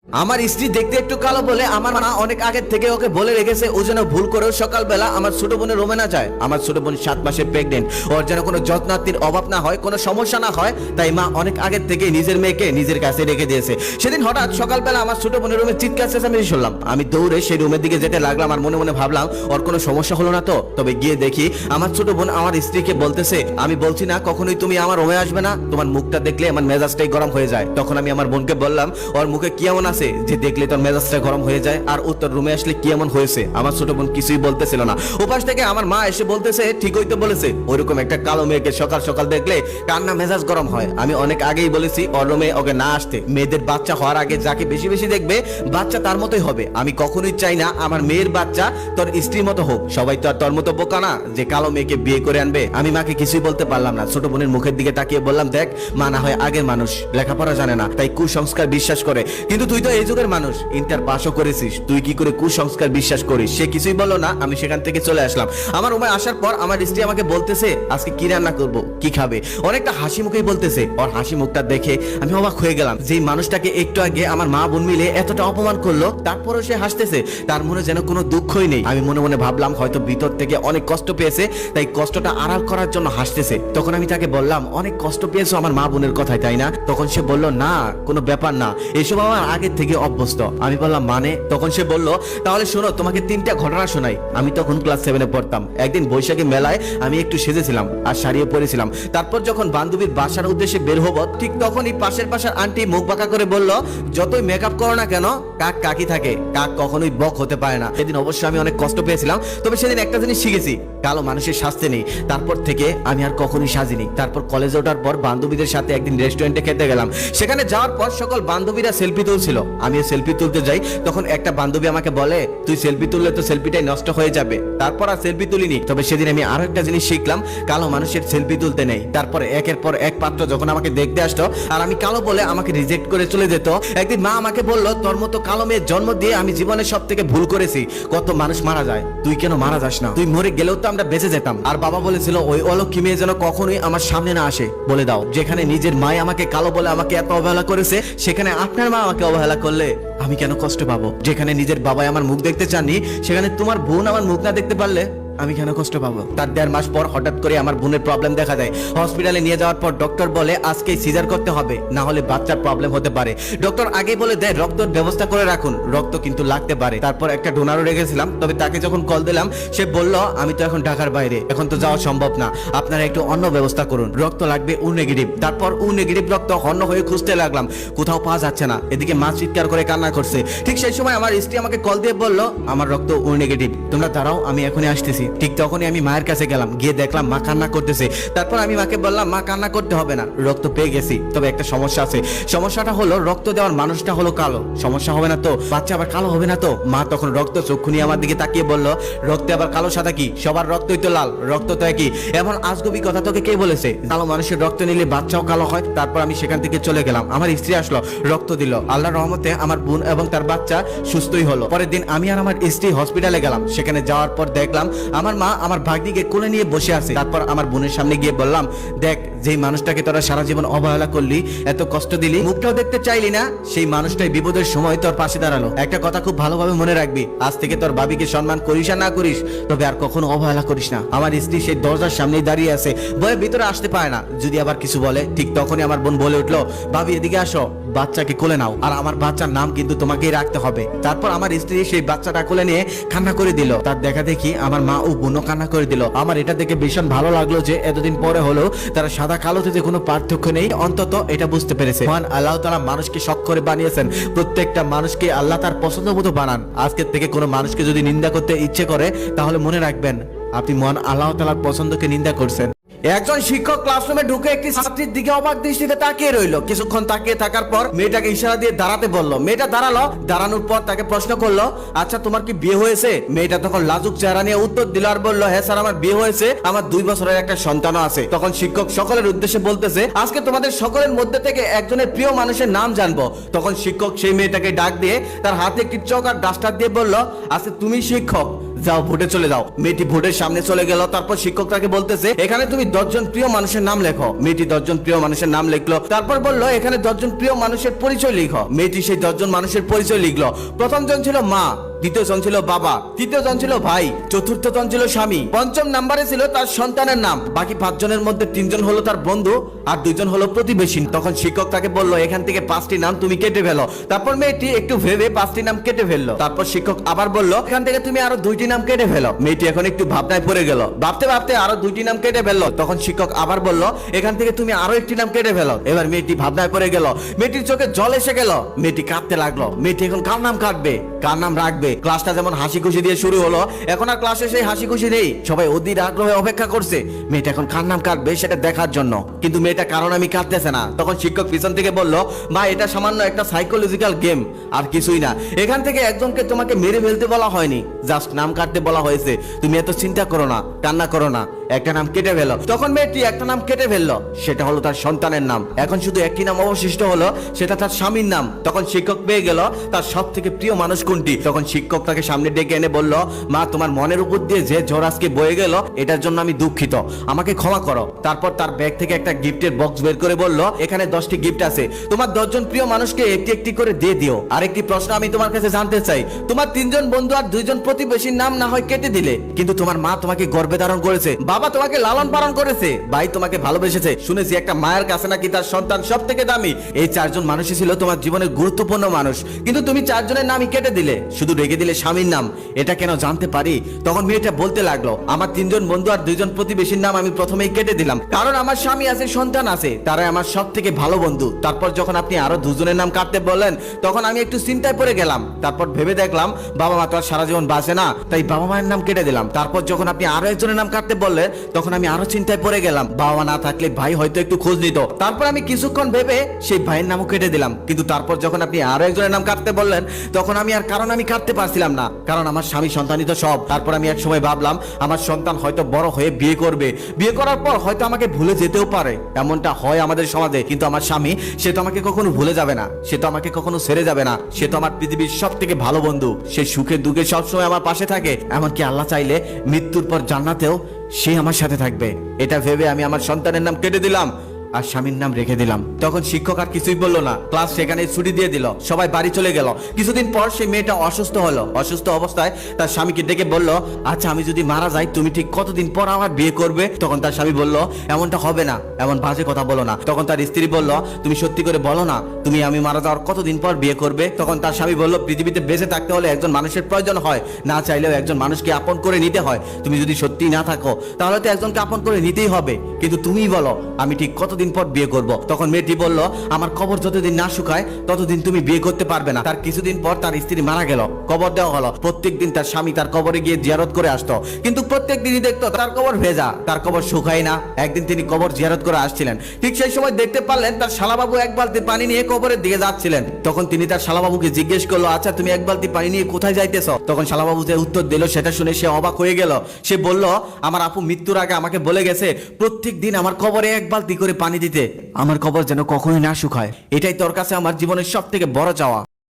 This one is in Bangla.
আমার স্ত্রী দেখতে একটু কালো বলে আমার মা অনেক আগে থেকে ওকে বলে রেখেছে ও যেন ভুল করেও সকালবেলা আমার ছোট বোনের রুমে না যায়। আমার ছোট বোন 7 মাসে প্রেগনেন্ট, ওর যেন কোনো যত্নার্থীর অভাব না হয়, কোনো সমস্যা না হয়, তাই মা অনেক আগে থেকে নিজের মেয়েকে নিজের কাছে রেখে দিয়েছে। সেদিন হঠাৎ সকালবেলা আমার ছোট বোনের রুমে চিৎকার চেঁচামেচি শুনলাম। আমি দৌড়ে সেই রুমের দিকে যেতে লাগলাম আর মনে মনে ভাবলাম ওর কোনো সমস্যা হলো না তো। তবে গিয়ে দেখি আমার ছোট বোন আমার স্ত্রীকে বলতেছে, আমি বলছি না কখনোই তুমি আমার রুমে আসবে না, তোমার মুখটা দেখলে আমার মেজাজটাই গরম হয়ে যায়। তখন আমি আমার বোনকে বললাম ওর মুখে কি এমন আছে যে দেখলে তোর মেজাজটা গরম হয়ে যায়, আর ও তোর রুমে আসলে কি এমন হয়েছে। আমার ছোট বোন কিছুই বলতেছিল না। ওপাশ থেকে আমার মা এসে বলতেছে ঠিকই তো বলেছে, ওইরকম একটা কালো মেয়েকে সকাল সকাল দেখলে কান্না মেজাজ গরম হয়। আমি অনেক আগেই বলেছি ওর রুমে ওকে না আসতে। মেয়েদের বাচ্চা হওয়ার আগে যাকে বেশি বেশি দেখবে বাচ্চা তার মতোই হবে। আমি কখনোই চাই না আমার মেয়ের বাচ্চা তোর স্ত্রীর মতো হোক। সবাই তো আর তোর মতো বোকা না যে কালো মেয়েকে বিয়ে করে আনবে। আমি মাকে কিছুই বলতে পারলাম না। ছোট বোনের মুখের দিকে তাকিয়ে বললাম, দেখ মা না হয় আগের মানুষ, লেখাপড়া জানে না, তাই কুসংস্কার বিশ্বাস করে, কিন্তু তুই তো এই যুগের মানুষ, ইন্টার পাসও করেছিস, তুই কি করে কুসংস্কার বিশ্বাস করিস। সে কিছুই বললো না। আমি সেখান থেকে চলে আসলাম। আমার রুমে আসার পর আমার স্ত্রী আমাকে বলতেছে আজকে কি রান্না করব, কি খাবে, অনেকটা হাসি মুখেই বলতেছে। ওর হাসি মুখটা দেখে আমি অবাক হয়ে গেলাম। যেই মানুষটাকে একটু আগে আমার মা বোন মিলে এতটা অপমান করলো তারপরেও সে হাসতেছে, তার মনে যেন কোনো দুঃখই নেই। আমি মনে মনে ভাবলাম হয়তো ভিতর থেকে অনেক কষ্ট পেয়েছে, তাই কষ্টটা আড়াল করার জন্য হাসতেছে। তখন আমি তাকে বললাম অনেক কষ্ট পেয়েছো আমার মা বোনের কথায়, তাই না? তখন সে বলল না কোনো ব্যাপার না, এসব আমার আগের থেকে অভ্যস্ত। আমি বললাম মানে? তখন সে বলল তাহলে শোনো তোমাকে 3টা ঘটনা শোনাই। আমি তখন ক্লাস 7-এ পড়তাম। একদিন বৈশাখী মেলায় আমি একটু সেজেছিলাম আর শাড়িও পরেছিলাম। তারপর যখন বান্ধবীর বাসার উদ্দেশ্যে বের হবো ঠিক তখনই পাশের আন্টি মুখ বাঁকা করে বলল, যতই মেকআপ করো না কেন কাক কাকি থাকে, কাক কখনোই বক হতে পারে না। সেদিন অবশ্যই আমি অনেক কষ্ট পেয়েছিলাম, তবে সেদিন একটা জিনিস শিখেছি, কালো মানুষের শাস্তি নেই। তারপর থেকে আমি আর কখনোই সাজিনি। তারপর কলেজে ওঠার পর বান্ধবীদের সাথে একদিন রেস্টুরেন্টে খেতে গেলাম। সেখানে যাওয়ার পর সকল বান্ধবীরা সেলফি তুলছিল, আমিও সেলফি তুলতে যাই। তখন একটা বান্ধবী আমাকে বলে, তুই সেলফি তুললে তো সেলফিটাই নষ্ট হয়ে যাবে। তারপর আর সেলফি তুলিনি। তবে সেদিন আমি আরো একটা জিনিস শিখলাম, কালো মানুষের সেলফি তুলতে নেই। তারপর একের পর এক পাত্র যখন আমাকে দেখতে আসতো আর আমি কালো বলে আমাকে রিজেক্ট করে চলে যেত। একদিন মা আমাকে বলল, তোর মতো কালো মেয়ের জন্ম দিয়ে আমি জীবনে সব থেকে ভুল করেছি। কত মানুষ মারা যায়, তুই কেন মারা যাস না? তুই মরে গেলেও তো আমরা বেঁচে যেতাম। আর বাবা বলেছিল ওই অলক্ষী মেয়ে যেন কখনোই আমার সামনে না আসে। বলে দাও, যেখানে নিজের মা আমাকে কালো বলে আমাকে এত অবহেলা করেছে, সেখানে আপনার মা আমাকে অবহেলা করলে আমি কেন কষ্ট পাবো? যেখানে নিজের বাবা আমার মুখ দেখতে চাননি, সেখানে তোমার বোন আমার মুখ না দেখতে পারলে আমি কেন কষ্ট পাবো? তার 1.5 মাস পর হঠাৎ করে আমার বোনের প্রবলেম দেখা দেয়। হসপিটালে নিয়ে যাওয়ার পর ডক্টর বলে আজকেই সিজার করতে হবে, না হলে বাচ্চার প্রবলেম হতে পারে। ডক্টর আগে বলে দেয় রক্তের ব্যবস্থা করে রাখুন, রক্ত কিন্তু লাগতে পারে। তারপর একটা ডোনারও রেখেছিলাম, তবে তাকে যখন কল দিলাম সে বলল আমি তো এখন ঢাকার বাইরে, এখন তো যাওয়া সম্ভব না, আপনারা একটু অন্য ব্যবস্থা করুন, রক্ত লাগবে ও নেগেটিভ। তারপর ও নেগেটিভ রক্ত হন্য হয়ে খুঁজতে লাগলাম, কোথাও পাওয়া যাচ্ছে না। এদিকে মা চিৎকার করে কান্না করছে। ঠিক সেই সময় আমার স্ত্রী আমাকে কল দিয়ে বলল আমার রক্ত ও নেগেটিভ, তোমরা দাঁড়াও আমি এখনই আসতেছি। ঠিক তখনই আমি মায়ের কাছে গেলাম, গিয়ে দেখলাম মা কান্না করতেছে। তারপর আমি মাকে বললাম মা কান্না করতে হবে না, রক্ত পেয়ে গেছি, তবে একটা সমস্যা আছে। সমস্যাটা হলো রক্ত দেওয়ার মানুষটা হলো কালো। সমস্যা হবে না তো? বাচ্চা আবার কালো হবে না তো? মা তখন রক্ত চক্ষু নিয়ে আমার দিকে তাকিয়ে বলল, রক্তে আবার কালো সাদা কি? সবার রক্তই তো লাল, রক্ত তো একই। এমন আজগুবি কথা তোকে কে বলেছে? কালো মানুষের রক্ত নিলে বাচ্চাও কালো হয়? তারপর আমি সেখান থেকে চলে গেলাম। আমার স্ত্রী আসলো, রক্ত দিল। আল্লাহর রহমতে আমার বোন এবং তার বাচ্চা সুস্থই হলো। পরের দিন আমি আর আমার স্ত্রী হসপিটালে গেলাম। সেখানে যাওয়ার পর দেখলাম আমার মা আমার ভাগ্নিকে কোলে নিয়ে বসে আছে। তারপর আমার বোনের সামনে গিয়ে বললাম, দেখ যেই মানুষটাকে তোরা সারা জীবন অবহেলা করলি, এত কষ্ট দিলি, মুখটাও দেখতে চাইলি না, সেই মানুষটাই বিপদের সময় তোর পাশে দাঁড়ালো। একটা কথা খুব ভালোভাবে মনে রাখবি, আজ থেকে তোর ভাবিকে সম্মান করিস আর না করিস, তবে আর কখনো অবহেলা করিস না। আমার স্ত্রী সেই দরজার সামনেই দাঁড়িয়ে আছে, ভয়ে ভিতরে আসতে পারে না, যদি আবার কিছু বলে। ঠিক তখনই আমার বোন বলে উঠলো, ভাবি এদিকে আসো, বাচ্চাকে কোলে নাও, আর আমার বাচ্চার নাম কিন্তু তোমাকেই রাখতে হবে। তারপর আমার স্ত্রী সেই বাচ্চাটা কোলে নিয়ে কান্না করে দিল। তার দেখা দেখি আমার মা ও বোনও কান্না করে দিল। আমার এটা দেখে ভীষণ ভালো লাগলো যে এতদিন পরে হলেও তারা সাদা কালোতে যে কোনো পার্থক্য নেই, অন্তত এটা বুঝতে পেরেছে। মহান আল্লাহ তাআলা মানুষকে শখ করে বানিয়েছেন, প্রত্যেকটা মানুষকে আল্লাহ তার পছন্দ মতো বানান। আজকের থেকে কোনো মানুষকে যদি নিন্দা করতে ইচ্ছে করে, তাহলে মনে রাখবেন আপনি মহান আল্লাহ তাআলার পছন্দকে নিন্দা করছেন। একজন শিক্ষক ক্লাসরুমে ঢুকে একটি ছাত্রীর দিকে অবাক দৃষ্টিতে তাকিয়ে রইল। কিছুক্ষণ তাকিয়ে থাকার পর মেয়েটাকে ইশারা দিয়ে দাঁড়াতে বলল। মেয়েটা দাঁড়ালো। দাঁড়ানোর পর তাকে প্রশ্ন করলো, আচ্ছা তোমার কি বিয়ে হয়েছে? মেয়েটা তখন লাজুক চেহারা নিয়ে উত্তর দিল আর বলল, হ্যাঁ স্যার আমার বিয়ে হয়েছে, আমার 2 বছরের একটা সন্তানও আছে। তখন শিক্ষক সকলের উদ্দেশ্যে বলতেছে, আজকে তোমাদের সকলের মধ্যে থেকে একজনের প্রিয় মানুষের নাম জানবো। তখন শিক্ষক সেই মেয়েটাকে ডাক দিয়ে তার হাতে একটি চক আর ডাস্টার দিয়ে বলল, আজকে তুমি শিক্ষক, যাও ভোটে চলে যাও। মেয়েটি ভোটের সামনে চলে গেল। তারপর শিক্ষক তাকে বলতেছে এখানে তুমি 10 জন প্রিয় মানুষের নাম লেখো। মেয়েটি 10 জন প্রিয় মানুষের নাম লিখলো। তারপর বললো এখানে 10 জন প্রিয় মানুষের পরিচয় লিখো। মেয়েটি সেই 10 জন মানুষের পরিচয় লিখলো। প্রথম জন ছিল মা, দ্বিতীয় জন ছিল বাবা, তৃতীয় জন ছিল ভাই, চতুর্থ জন ছিল স্বামী, পঞ্চম নাম্বারে ছিল তার সন্তানের নাম। বাকি 5 জনের মধ্যে 3 জন হলো তার বন্ধু আর 2 জন হলো প্রতিবেশী। তখন শিক্ষক তাকে বললো এখান থেকে 5টি নাম তুমি কেটে ফেলো। তারপর মেয়েটি একটু ভেবে 5টি নাম কেটে ফেললো। তারপর শিক্ষক আবার বললো এখান থেকে তুমি আরো 2টি নাম কেটে ফেলো। মেয়েটি এখন একটু ভাবনায় পড়ে গেল। ভাবতে ভাবতে আরো 2টি নাম কেটে ফেললো। তখন শিক্ষক আবার বললো এখান থেকে তুমি আরো 1টি নাম কেটে ফেলো। এবার মেয়েটি ভাবনায় পড়ে গেল। মেয়েটির চোখে জল এসে গেল। মেয়েটি কাঁদতে লাগলো। মেয়েটি এখন কার নাম কাটবে, কার নাম রাখবে? ক্লাসটা যেমন হাসি খুশি দিয়ে শুরু হলো, এখন আর ক্লাসে সেই হাসি খুশি নেই। সবাই অধীর আগ্রহে অপেক্ষা করছে মেয়েটা এখন কার নাম কাটবে সেটা দেখার জন্য। কিন্তু মেয়েটা কারণ আমি কাটতেছে না। তখন শিক্ষক পিছন থেকে বলল মা এটা সামান্য একটা সাইকোলজিক্যাল গেম, আর কিছুই না। এখান থেকে একজনকে তোমাকে মেরে ফেলতে বলা হয়নি, জাস্ট নাম কাটতে বলা হয়েছে। তুমি এত চিন্তা করো না, কান্না করো না, একটা নাম কেটে ফেলো। তখন মেয়েটি একটা নাম কেটে ফেললো, সেটা হলো তার সন্তানের নাম। এখন শুধু একটি নাম অবশিষ্ট হলো, সেটা তার স্বামীর নাম। তখন শিক্ষক পেয়ে গেল তার সব থেকে প্রিয় মানুষ কোনটি। তখন শিক্ষক তাকে সামনে ডেকে এনে বলল মা তোমার মনের উপর দিয়ে যে ঝড় আজকে বয়ে গেল এটার জন্য আমি দুঃখিত, আমাকে ক্ষমা করো। তারপর তার ব্যাগ থেকে একটা গিফটের বক্স বের করে বলল এখানে 10টি গিফট আছে, তোমার 10 জন প্রিয় মানুষকে একটি একটি করে দিয়ে দিও। আরেকটি প্রশ্ন আমি তোমার কাছে জানতে চাই, তোমার 3 জন বন্ধু আর 2 জন প্রতিবেশীর নাম না হয় কেটে দিলে, কিন্তু তোমার মা তোমাকে গর্ভে ধারণ করেছে, বাবা তোমাকে লালন পালন করেছে, ভাই তোমাকে ভালোবেসেছে। শুনেছি একটা মায়ের কাছে নাকি তার সন্তান সব থেকে দামি। এই 4 জন মানুষই ছিল তোমার জীবনের গুরুত্বপূর্ণ মানুষ, কিন্তু তুমি 4 জনের নামই কেটে দিলে, শুধু রেখে দিলে স্বামীর নাম। এটা কেন জানতে পারি? তখন মেয়েটা বলতে লাগলো আমার 3 জন বন্ধু আর 2 জন প্রতিবেশীর নাম আমি প্রথমেই কেটে দিলাম, কারণ আমার স্বামী আছে, সন্তান আছে, তারাই আমার সব থেকে ভালো বন্ধু। তারপর যখন আপনি আরো 2 জনের নাম কাটতে বললেন তখন আমি একটু চিন্তায় পড়ে গেলাম। তারপর ভেবে দেখলাম বাবা মা তো আর সারা জীবন বাঁচে না, তাই বাবা মায়ের নাম কেটে দিলাম। তারপর যখন আপনি আরো একজনের নাম কাটতে বললেন তখন আমি আরো চিন্তায় পড়ে গেলাম, বাবা মা না থাকলে ভাই হয়তো একটু খোঁজ নিত। তারপর আমি কিছুক্ষণ ভেবে সেই ভাইয়ের নামও কেটে দিলাম। কিন্তু তারপর যখন আপনি আরো একজনের নাম কাটতে বললেন তখন আমি আর কারণ আমি কাটতে পারছিলাম না, কারণ আমার স্বামী সন্তানই তো সব। তারপর আমি এক সময় ভাবলাম আমার সন্তান হয়তো বড় হয়ে বিয়ে করবে, বিয়ে করার পর হয়তো আমাকে ভুলে যেতেও পারে, এমনটা হয় আমাদের সমাজে। কিন্তু আমার স্বামী সে তো আমাকে কখনো ভুলে যাবে না, সে তো আমাকে কখনো ছেড়ে যাবে না, সে তো আমার পৃথিবীর সব থেকে ভালো বন্ধু। সে সুখে দুঃখে সবসময় আমার পাশে থাকে, এমনকি আল্লাহ চাইলে মৃত্যুর পর জান্নাতেও সে আমার সাথে থাকবে। এটা ভেবে আমি আমার সন্তানের নাম কেটে দিলাম আর স্বামীর নাম রেখে দিলাম। তখন শিক্ষক আর কিছুই বললো না, ক্লাস সেখানে ছুটি দিয়ে দিল, সবাই বাড়ি চলে গেল। কিছুদিন পর সেই মেয়েটা অসুস্থ হলো। অসুস্থ অবস্থায় তার স্বামীকে ডেকে বলল আচ্ছা আমি যদি মারা যাই তুমি ঠিক কতদিন পর আমার বিয়ে করবে? তখন তার স্বামী বলল এমনটা হবে না, এমন বাজে কথা বলো না। তখন তার স্ত্রী বলল তুমি সত্যি করে বলো না তুমি আমি মারা যাওয়ার কতদিন পর বিয়ে করবে? তখন তার স্বামী বলল পৃথিবীতে বেঁচে থাকতে হলে একজন মানুষের প্রয়োজন হয়, না চাইলেও একজন মানুষকে আপন করে নিতে হয়। তুমি যদি সত্যি না থাকো তাহলে তো একজনকে আপন করে নিতেই হবে, কিন্তু তুমিই বলো আমি ঠিক কতদিন পর বিয়ে করব? তখন মেয়েটি বলল আমার কবর যতদিন না শুকায় ততদিন তুমি বিয়ে করতে পারবে না। তার কিছুদিন পর তার স্ত্রী মারা গেল, কবর দেওয়া হলো। প্রত্যেকদিন তার স্বামী তার কবরে গিয়ে জিয়ারত করে আসতো, কিন্তু প্রত্যেক দিনই দেখতো তার কবর ভেজা, তার কবর শুকায় না। একদিন তিনি কবর জিয়ারত করে আসছিলেন, ঠিক সেই সময় দেখতে পারলেন তার শালাবাবু এক বালতি পানি নিয়ে কবরের দিকে যাচ্ছিলেন। তখন তিনি তার শালাবাবুকে জিজ্ঞেস করলো আচ্ছা তুমি এক বালতি পানি নিয়ে কোথায় যাইতেছ? তখন শালাবাবু যে উত্তর দিল সেটা শুনে সে অবাক হয়ে গেল। সে বলল আমার আপু মৃত্যুর আগে আমাকে বলে গেছে প্রত্যেক দিন আমার কবরে এক বালতি করে পানি দিতে, আমার কবর যেন কখনোই না শুকায়। এটাই তোর কাছে আমার জীবনের সব থেকে বড় চাওয়া।